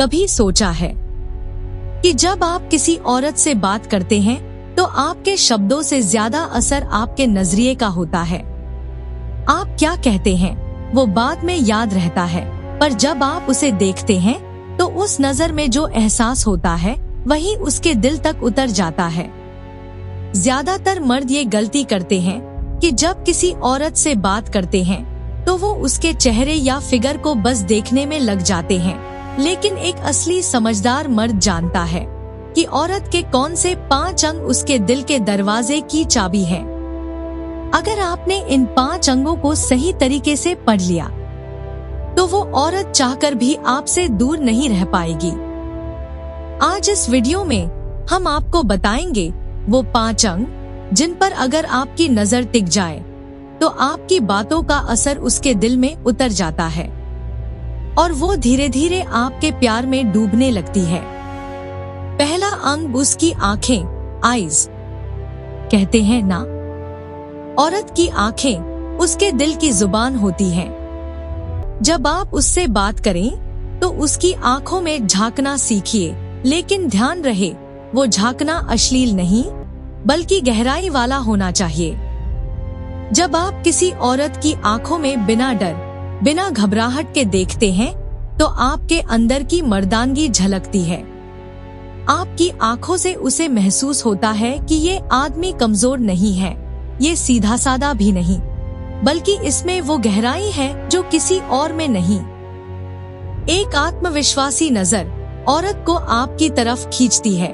कभी सोचा है कि जब आप किसी औरत से बात करते हैं तो आपके शब्दों से ज्यादा असर आपके नजरिए का होता है। आप क्या कहते हैं वो बाद में याद रहता है, पर जब आप उसे देखते हैं तो उस नजर में जो एहसास होता है वही उसके दिल तक उतर जाता है। ज्यादातर मर्द ये गलती करते हैं कि जब किसी औरत से बात करते हैं तो वो उसके चेहरे या फिगर को बस देखने में लग जाते हैं, लेकिन एक असली समझदार मर्द जानता है कि औरत के कौन से 5 अंग उसके दिल के दरवाजे की चाबी हैं। अगर आपने इन 5 अंगों को सही तरीके से पढ़ लिया तो वो औरत चाहकर भी आपसे दूर नहीं रह पाएगी। आज इस वीडियो में हम आपको बताएंगे वो 5 अंग जिन पर अगर आपकी नजर टिक जाए तो आपकी बातों का असर उसके दिल में उतर जाता है और वो धीरे धीरे आपके प्यार में डूबने लगती है। पहला अंग उसकी आंखें, आईज। कहते हैं ना, औरत की आंखें उसके दिल की जुबान होती हैं। जब आप उससे बात करें तो उसकी आंखों में झांकना सीखिए, लेकिन ध्यान रहे वो झांकना अश्लील नहीं बल्कि गहराई वाला होना चाहिए। जब आप किसी औरत की आंखों में बिना डर, बिना घबराहट के देखते हैं तो आपके अंदर की मर्दानगी झलकती है। आपकी आंखों से उसे महसूस होता है कि ये आदमी कमजोर नहीं है, ये सीधा साधा भी नहीं, बल्कि इसमें वो गहराई है जो किसी और में नहीं। एक आत्मविश्वासी नजर औरत को आपकी तरफ खींचती है,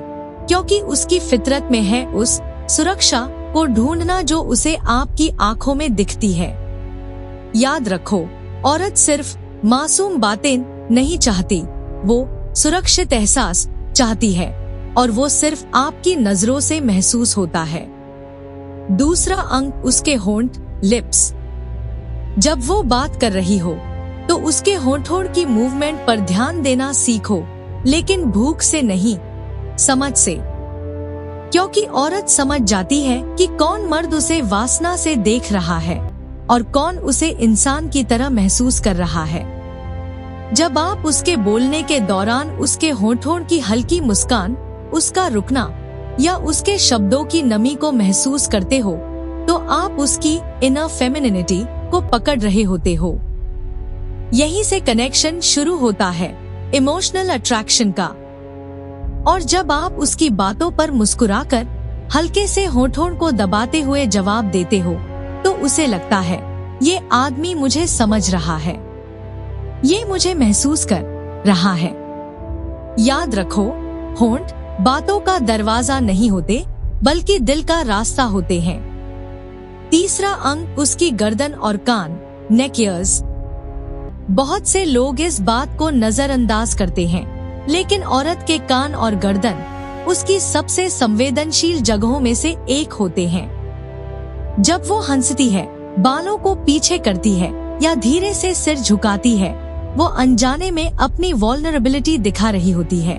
क्योंकि उसकी फितरत में है उस सुरक्षा को ढूंढना जो उसे आपकी आंखों में दिखती है। याद रखो, औरत सिर्फ मासूम बातें नहीं चाहती, वो सुरक्षित एहसास चाहती है और वो सिर्फ आपकी नजरों से महसूस होता है। दूसरा अंग उसके होंठ, लिप्स। जब वो बात कर रही हो तो उसके होंठों की मूवमेंट पर ध्यान देना सीखो, लेकिन भूख से नहीं, समझ से। क्योंकि औरत समझ जाती है कि कौन मर्द उसे वासना से देख रहा है और कौन उसे इंसान की तरह महसूस कर रहा है। जब आप उसके बोलने के दौरान उसके होंठों की हल्की मुस्कान, उसका रुकना या उसके शब्दों की नमी को महसूस करते हो तो आप उसकी इनर फेमिनिनिटी को पकड़ रहे होते हो। यहीं से कनेक्शन शुरू होता है, इमोशनल अट्रैक्शन का। और जब आप उसकी बातों पर मुस्कुराकर हल्के से होंठों को दबाते हुए जवाब देते हो तो उसे लगता है ये आदमी मुझे समझ रहा है, ये मुझे महसूस कर रहा है। याद रखो, होंठ बातों का दरवाजा नहीं होते बल्कि दिल का रास्ता होते हैं। तीसरा अंग उसकी गर्दन और कान, नेक, ईयर्स। बहुत से लोग इस बात को नजरअंदाज करते हैं, लेकिन औरत के कान और गर्दन उसकी सबसे संवेदनशील जगहों में से एक होते हैं। जब वो हंसती है, बालों को पीछे करती है या धीरे से सिर झुकाती है, वो अनजाने में अपनी वल्नरेबिलिटी दिखा रही होती है।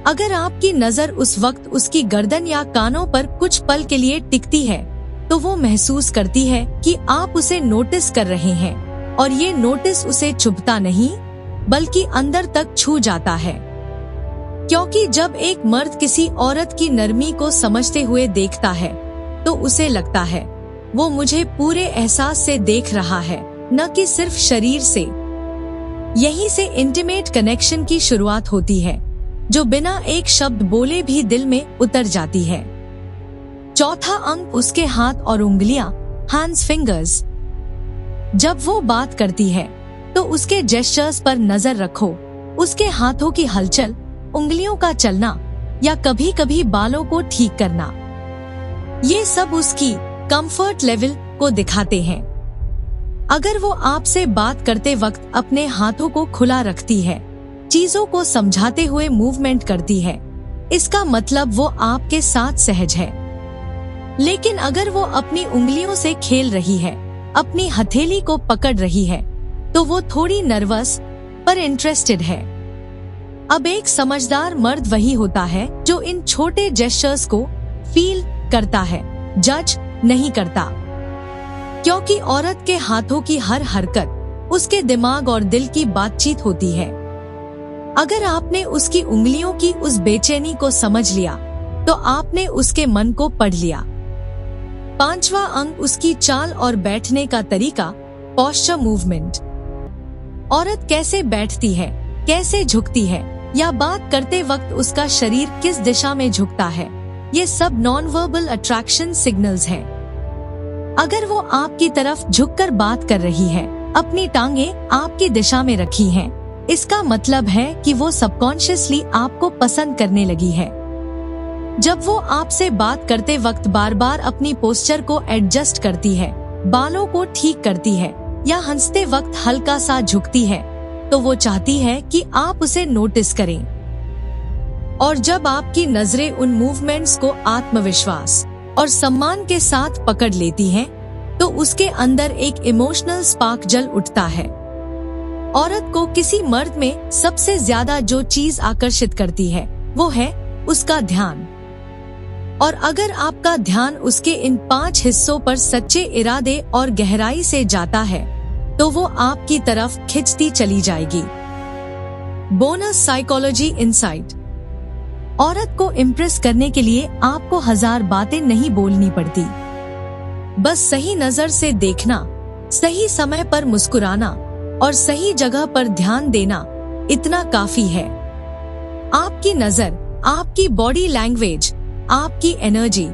अगर आपकी नजर उस वक्त उसकी गर्दन या कानों पर कुछ पल के लिए टिकती है तो वो महसूस करती है कि आप उसे नोटिस कर रहे हैं, और ये नोटिस उसे चुभता नहीं बल्कि अंदर तक छू जाता है। क्योंकि जब एक मर्द किसी औरत की नरमी को समझते हुए देखता है तो उसे लगता है वो मुझे पूरे एहसास से देख रहा है, न कि सिर्फ शरीर से। यहीं से इंटीमेट कनेक्शन की शुरुआत होती है, जो बिना एक शब्द बोले भी दिल में उतर जाती है। चौथा अंग उसके हाथ और उंगलियां, हैंड्स, फिंगर्स। जब वो बात करती है तो उसके जेस्चर्स पर नजर रखो, उसके हाथों की हलचल, उंगलियों का चलना या कभी कभी बालों को ठीक करना, ये सब उसकी कंफर्ट लेवल को दिखाते हैं। अगर वो आपसे बात करते वक्त अपने हाथों को खुला रखती है, चीजों को समझाते हुए मूवमेंट करती है, इसका मतलब वो आपके साथ सहज है। लेकिन अगर वो अपनी उंगलियों से खेल रही है, अपनी हथेली को पकड़ रही है, तो वो थोड़ी नर्वस पर इंटरेस्टेड है। अब एक समझदार मर्द वही होता है जो इन छोटे जेस्चर्स को फील करता है, जज नहीं करता। क्योंकि औरत के हाथों की हर हरकत उसके दिमाग और दिल की बातचीत होती है। अगर आपने उसकी उंगलियों की उस बेचैनी को समझ लिया तो आपने उसके मन को पढ़ लिया। 5वां अंग उसकी चाल और बैठने का तरीका, पोस्चर मूवमेंट। औरत कैसे बैठती है, कैसे झुकती है, या बात करते वक्त उसका शरीर किस दिशा में झुकता है, ये सब नॉन वर्बल अट्रैक्शन सिग्नल्स हैं। अगर वो आपकी तरफ झुककर बात कर रही है, अपनी टांगे आपकी दिशा में रखी हैं, इसका मतलब है कि वो सबकॉन्शियसली आपको पसंद करने लगी है। जब वो आपसे बात करते वक्त बार बार अपनी पोस्चर को एडजस्ट करती है, बालों को ठीक करती है या हंसते वक्त हल्का सा झुकती है, तो वो चाहती है कि आप उसे नोटिस करें। और जब आपकी नजरें उन मूवमेंट्स को आत्मविश्वास और सम्मान के साथ पकड़ लेती हैं, तो उसके अंदर एक इमोशनल स्पार्क जल उठता है। औरत को किसी मर्द में सबसे ज्यादा जो चीज आकर्षित करती है वो है उसका ध्यान। और अगर आपका ध्यान उसके इन 5 हिस्सों पर सच्चे इरादे और गहराई से जाता है तो वो आपकी तरफ खिंचती चली जाएगी। Bonus psychology insight. औरत को इम्प्रेस करने के लिए आपको 1000 बातें नहीं बोलनी पड़ती। बस सही नजर से देखना, सही समय पर मुस्कुराना और सही जगह पर ध्यान देना, इतना काफी है। आपकी नजर, आपकी बॉडी लैंग्वेज, आपकी एनर्जी,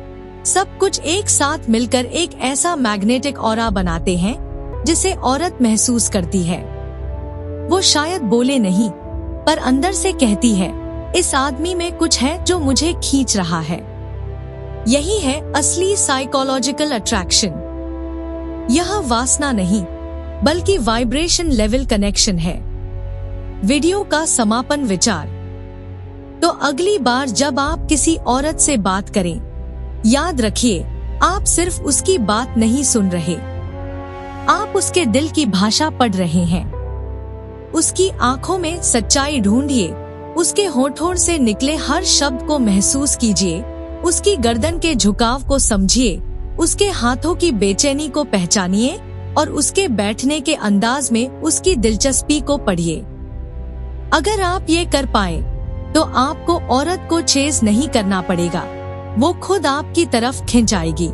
सब कुछ एक साथ मिलकर एक ऐसा मैग्नेटिक ऑरा बनाते हैं जिसे औरत महसूस करती है। वो शायद बोले नहीं, पर अंदर से कहती है, इस आदमी में कुछ है जो मुझे खींच रहा है। यही है असली साइकोलॉजिकल अट्रैक्शन। यह वासना नहीं, बल्कि वाइब्रेशन लेवल कनेक्शन है। वीडियो का समापन विचार। तो अगली बार जब आप किसी औरत से बात करें, याद रखिए, आप सिर्फ उसकी बात नहीं सुन रहे, आप उसके दिल की भाषा पढ़ रहे हैं। उसकी आंखों में सच्चाई ढूंढिए, उसके होठों से निकले हर शब्द को महसूस कीजिए, उसकी गर्दन के झुकाव को समझिए, उसके हाथों की बेचैनी को पहचानिए और उसके बैठने के अंदाज में उसकी दिलचस्पी को पढ़िए। अगर आप ये कर पाए तो आपको औरत को चेज नहीं करना पड़ेगा, वो खुद आपकी तरफ खिंच आएगी।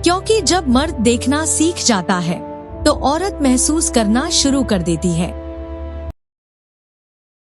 क्योंकि जब मर्द देखना सीख जाता है तो औरत महसूस करना शुरू कर देती है।